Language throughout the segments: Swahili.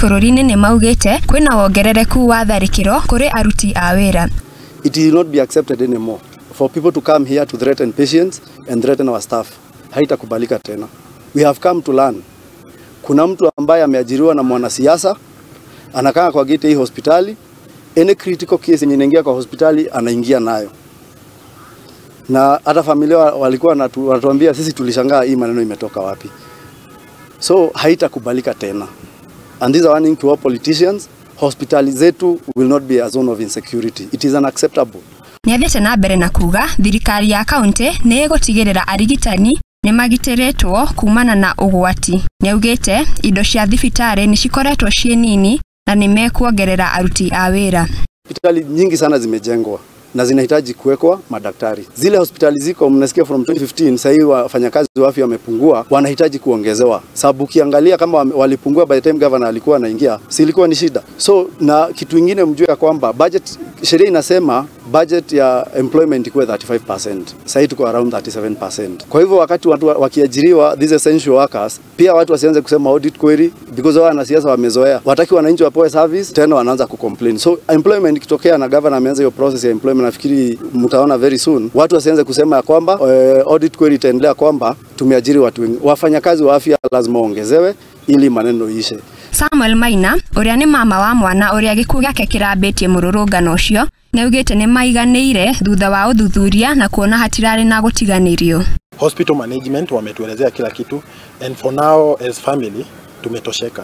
Bururini Nimaugite Kwina Wongerereku wa Tharikiro kuri Aruti a Wira. It will not be accepted anymore for people to come here to threaten patients and threaten our staff. Haitakubalika tena. We have come to learn. Kuna mtu ambaye ameajiriwa na mwanasiasa, anakaa kwa gate hii hospitali, any critical case inaingia kwa hospitali anaingia nayo. Na hata familia walikuwa wanatuambia sisi tulishangaa hii maneno imetoka wapi. So haitakubalika tena. And these are warning to all politicians. Hospitali zetu will not be a zone of insecurity. It is unacceptable. Niathete na mbere na kuga thirikari ya kaunti nĩ ĩgũtigĩrĩra arigitani nĩ magitĩrĩtwo kumana na ũgwati. Niaugite indo cia thibitarĩ nĩ cikoretwo ciĩ nini na nĩ mekuongerera aruti a wĩra. Hospitali nyingi sana zimejengwa na zinahitaji kuwekwa madaktari. Zile hospitali ziko mnasikia from 2015 sasa hivi wafanyakazi wa afya wamepungua, wanahitaji kuongezewa. Sababu ukiangalia kama walipungua by the time governor alikuwa anaingia, si ilikuwa ni shida. So na kitu kingine mjue ya kwamba budget, sheria inasema budget ya employment ikuwe 35%. Sasa tuko around 37%. Kwa hivyo wakati watu wakiajiriwa these essential workers, pia watu wasianze kusema audit query because wao wanasiasa wamezoea. Wataki wananchi wapewe service tena wanaanza kucomplain. So employment kitokea na governor ameanza hiyo process ya employment, nafikiri mtaona very soon. Watu wasianze kusema ya kwamba audit query itaendelea kwamba tumeajiri watu wengi. Wafanyakazi wa afya lazima waongezewe ili maneno ishe. Samuel Maina, uria ni mama wa mwana uria gikuo giake kirambitie Mururungano ucio, niaugite ni maiganĩire thutha wa uthuthuria na kuona hatirari na Gutiganirio. Hospital management wametuelezea kila kitu, and for now as family tumetosheka.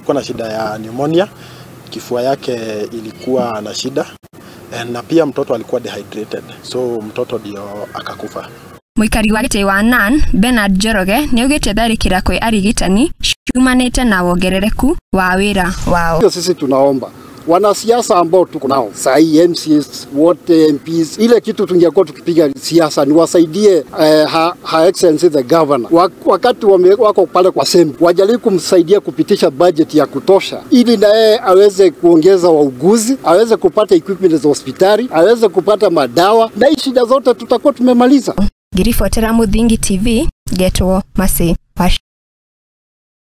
Kuna shida ya pneumonia, kifua yake ilikuwa na shida, na pia mtoto alikuwa dehydrated, so mtoto ndio akakufa. Muikari wa gĩtĩ wa Nan, Bernard Njoroge, niaugite tharikira kwi arigitani ciumanĩte na wongerereku wa wĩra wao. Sisi tunaomba wanasiasa ambao tuko nao sahi, MCs wote, MPs, ile kitu tungekuwa tukipiga siasa ni wasaidie her excellency the governor wakati wako pale kwa sembi, wajaribu kumsaidia kupitisha budget ya kutosha ili naye aweze kuongeza wauguzi, aweze kupata equipment za hospitali, aweze kupata madawa, na shida zote tutakuwa tumemaliza. Ngirifuatira Muthingi TV, getwo Masi.